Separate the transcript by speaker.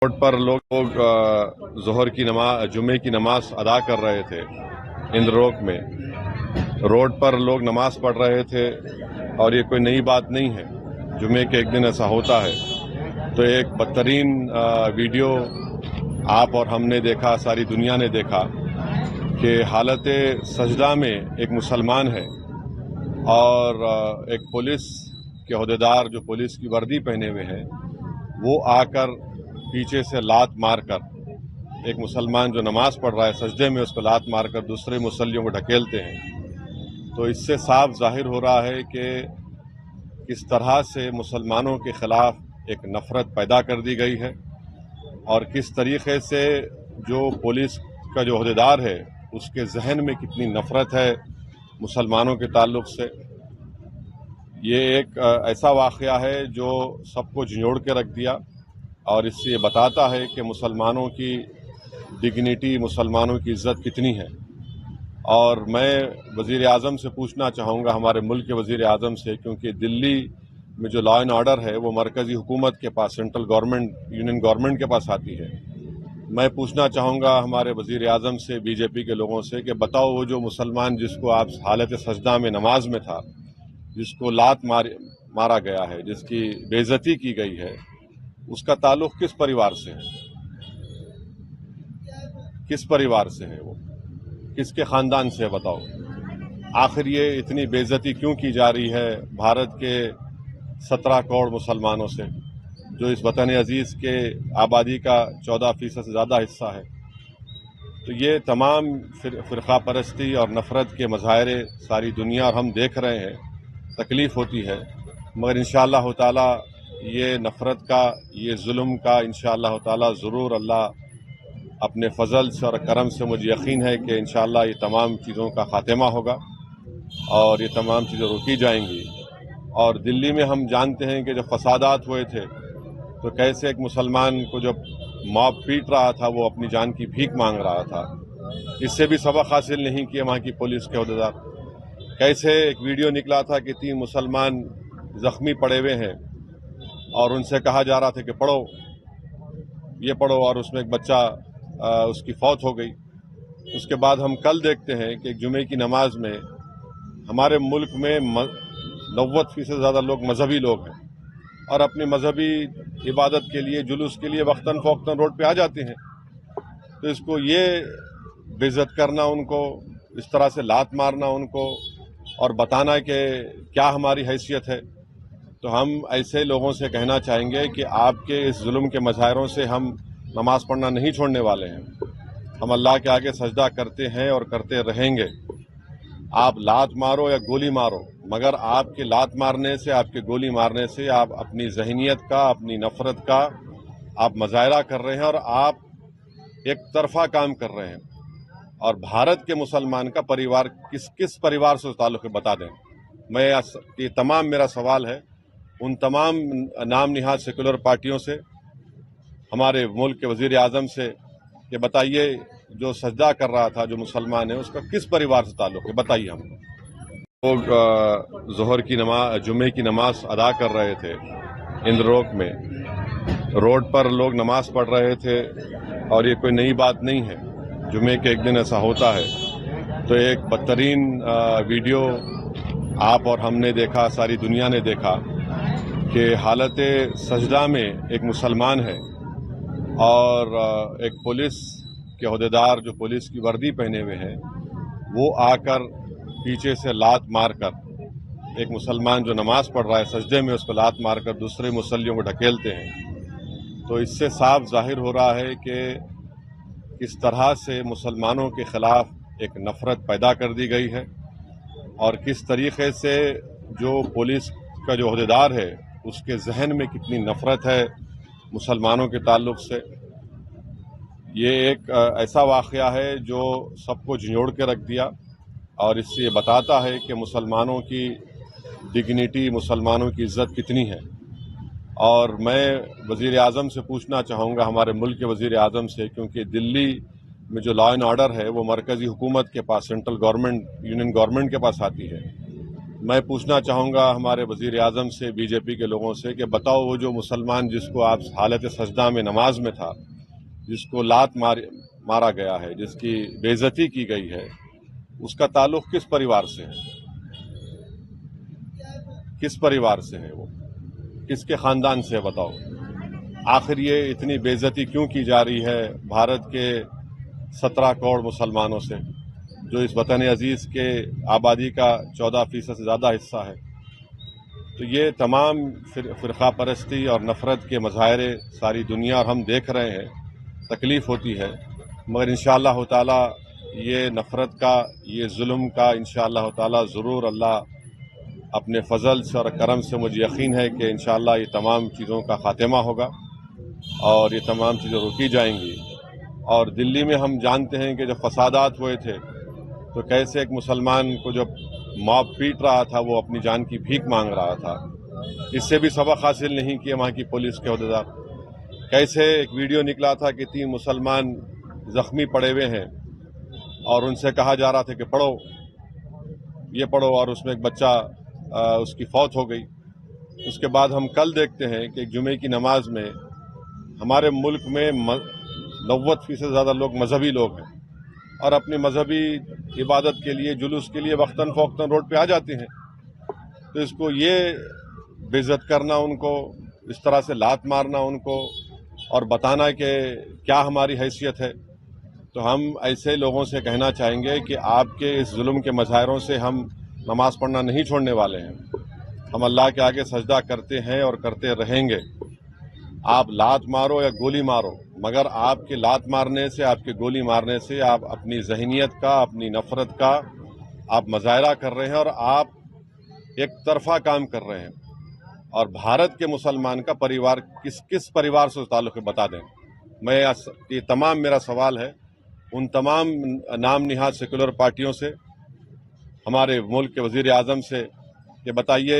Speaker 1: Road पर लोग ज़ोहर की नमाज जुम्मे की नमाज अदा कर रहे थे इंद्रोक में। रोड पर लोग नमाज पढ़ रहे थे और ये कोई नई बात नहीं है, जुम्मे के एक दिन ऐसा होता है। तो एक बदतरीन वीडियो आप और हमने देखा, सारी दुनिया ने देखा कि हालत सजदा में एक मुसलमान है और एक पुलिस के अहदेदार जो पुलिस की वर्दी पहने हुए हैं वो आकर पीछे से लात मारकर एक मुसलमान जो नमाज पढ़ रहा है सजदे में उसको लात मारकर दूसरे मुसल्लियों को ढकेलते हैं। तो इससे साफ जाहिर हो रहा है कि किस तरह से मुसलमानों के खिलाफ एक नफ़रत पैदा कर दी गई है और किस तरीके से जो पुलिस का जो अहदेदार है उसके जहन में कितनी नफ़रत है मुसलमानों के ताल्लुक से। ये एक ऐसा वाक़या है जो सबको झंझोड़ के रख दिया और इससे ये बताता है कि मुसलमानों की डिग्निटी, मुसलमानों की इज़्ज़त कितनी है। और मैं वज़ीर आज़म से पूछना चाहूँगा, हमारे मुल्क के वज़ीर आज़म से, क्योंकि दिल्ली में जो लॉ एंड ऑर्डर है वो मरकज़ी हुकूमत के पास, सेंट्रल गवर्नमेंट, यूनियन गवर्नमेंट के पास आती है। मैं पूछना चाहूँगा हमारे वज़ीर आज़म से, बीजेपी के लोगों से, कि बताओ वो जो मुसलमान जिसको आप हालत सजदा में नमाज में था, जिसको लात मारा गया है, जिसकी बेइज्जती की गई है, उसका ताल्लुक किस परिवार से है? किस परिवार से है वो? किसके खानदान से है बताओ? आखिर ये इतनी बेइज्जती क्यों की जा रही है भारत के 17 करोड़ मुसलमानों से, जो इस वतन अजीज़ के आबादी का 14% से ज़्यादा हिस्सा है? तो ये तमाम फ़िरक़ा परस्ती और नफ़रत के मज़ाहिरे सारी दुनिया और हम देख रहे हैं, तकलीफ़ होती है, मगर इंशाअल्लाह ताला ये नफ़रत का, ये जुल्म का इंशाअल्लाह ताला ज़रूर अल्लाह अपने फ़ज़ल से और करम से, मुझे यकीन है कि इंशाअल्लाह ये तमाम चीज़ों का ख़ात्मा होगा और ये तमाम चीज़ें रोकी जाएंगी। और दिल्ली में हम जानते हैं कि जब फसादात हुए थे तो कैसे एक मुसलमान को जब मॉब पीट रहा था वो अपनी जान की भीख मांग रहा था। इससे भी सबक हासिल नहीं किया वहाँ की पुलिस के अहदेदार। कैसे एक वीडियो निकला था कि 3 मुसलमान ज़ख्मी पड़े हुए हैं और उनसे कहा जा रहा था कि पढ़ो, ये पढ़ो, और उसमें एक बच्चा उसकी फौत हो गई। उसके बाद हम कल देखते हैं कि जुमे की नमाज में हमारे मुल्क में 90% से ज़्यादा लोग मजहबी लोग हैं और अपनी मजहबी इबादत के लिए, जुलूस के लिए वक्तन फ़ौक्तन रोड पे आ जाते हैं। तो इसको ये बेइज्जत करना, उनको इस तरह से लात मारना उनको और बताना कि क्या हमारी हैसियत है, तो हम ऐसे लोगों से कहना चाहेंगे कि आपके इस जुल्म के मज़ाहिरों से हम नमाज पढ़ना नहीं छोड़ने वाले हैं। हम अल्लाह के आगे सजदा करते हैं और करते रहेंगे। आप लात मारो या गोली मारो, मगर आपके लात मारने से, आपके गोली मारने से आप अपनी ज़हनियत का, अपनी नफ़रत का आप मज़ाहिरा कर रहे हैं और आप एक तरफा काम कर रहे हैं। और भारत के मुसलमान का परिवार किस परिवार से ताल्लुक़ है बता दें। ये तमाम मेरा सवाल है उन तमाम नाम निहाद सेकुलर पार्टियों से, हमारे मुल्क के वज़ीर आज़म से, कि बताइए जो सजदा कर रहा था जो मुसलमान है उसका किस परिवार से ताल्लुक़ है, बताइए हमको। लोग ज़ोहर की नमाज, जुम्मे की नमाज अदा कर रहे थे इंद्रोक में। रोड पर लोग नमाज पढ़ रहे थे और ये कोई नई बात नहीं है, जुम्मे के एक दिन ऐसा होता है। तो एक बदतरीन वीडियो आप और हमने देखा, सारी दुनिया ने देखा कि हालत सजदा में एक मुसलमान है और एक पुलिस के अहदेदार जो पुलिस की वर्दी पहने हुए हैं वो आकर पीछे से लात मारकर एक मुसलमान जो नमाज पढ़ रहा है सजदे में उसको लात मारकर दूसरे मुसल्लियों को ढकेलते हैं। तो इससे साफ जाहिर हो रहा है कि किस तरह से मुसलमानों के खिलाफ एक नफ़रत पैदा कर दी गई है और किस तरीके से जो पुलिस का जो अहदेदार है उसके जहन में कितनी नफ़रत है मुसलमानों के ताल्लुक से। ये एक ऐसा वाक़या है जो सबको झंझोड़ के रख दिया और इससे ये बताता है कि मुसलमानों की डिग्निटी, मुसलमानों की इज़्ज़त कितनी है। और मैं वज़ीर आज़म से पूछना चाहूँगा, हमारे मुल्क के वज़ीर आज़म से, क्योंकि दिल्ली में जो लॉ एंड ऑर्डर है वो मरकज़ी हुकूमत के पास, सेंट्रल गवर्नमेंट, यूनियन गवर्नमेंट के पास आती है। मैं पूछना चाहूँगा हमारे वज़ीर आज़म से, बीजेपी के लोगों से कि बताओ वो जो मुसलमान जिसको आप हालत सजदा में नमाज में था, जिसको मारा गया है, जिसकी बेइज्जती की गई है, उसका ताल्लुक़ किस परिवार से है? किस परिवार से है वो? किसके ख़ानदान से है बताओ? आखिर ये इतनी बेइज्जती क्यों की जा रही है भारत के 17 करोड़ मुसलमानों से, जो इस वतन अजीज़ के आबादी का 14% से ज़्यादा हिस्सा है? तो ये तमाम फ़िरक़ा परस्ती और नफ़रत के मज़ाहिरे सारी दुनिया और हम देख रहे हैं, तकलीफ़ होती है, मगर इंशाअल्लाह ताला ये नफ़रत का, ये जुल्म का इंशाअल्लाह ताला ज़रूर अल्लाह अपने फ़ज़ल से और करम से मुझे यकीन है कि इंशाअल्लाह ये तमाम चीज़ों का ख़ात्मा होगा और ये तमाम चीज़ें रोकी जाएंगी। और दिल्ली में हम जानते हैं कि जब फसादात हुए थे तो कैसे एक मुसलमान को जब मॉब पीट रहा था वो अपनी जान की भीख मांग रहा था, इससे भी सबक हासिल नहीं किए वहाँ की पुलिस के अहदेदार। कैसे एक वीडियो निकला था कि 3 मुसलमान ज़ख्मी पड़े हुए हैं और उनसे कहा जा रहा था कि पढ़ो, ये पढ़ो, और उसमें एक बच्चा उसकी फौत हो गई। उसके बाद हम कल देखते हैं कि जुमे की नमाज में हमारे मुल्क में 90% से ज़्यादा लोग मजहबी लोग हैं और अपनी मजहबी इबादत के लिए, जुलूस के लिए वक्तन फ़ौक्तन रोड पे आ जाते हैं। तो इसको ये बेइज्जत करना उनको, इस तरह से लात मारना उनको और बताना कि क्या हमारी हैसियत है, तो हम ऐसे लोगों से कहना चाहेंगे कि आपके इस जुल्म के मज़ाहिरों से हम नमाज पढ़ना नहीं छोड़ने वाले हैं। हम अल्लाह के आगे सजदा करते हैं और करते रहेंगे। आप लात मारो या गोली मारो, मगर आपके लात मारने से, आपके गोली मारने से आप अपनी ज़हनियत का, अपनी नफ़रत का आप मज़ाहिरा कर रहे हैं और आप एक तरफा काम कर रहे हैं। और भारत के मुसलमान का परिवार किस परिवार से ताल्लुक़ है बता दें। ये तमाम मेरा सवाल है उन तमाम नाम निहाद सेकुलर पार्टियों से, हमारे मुल्क के वज़ीर आज़म से, कि बताइए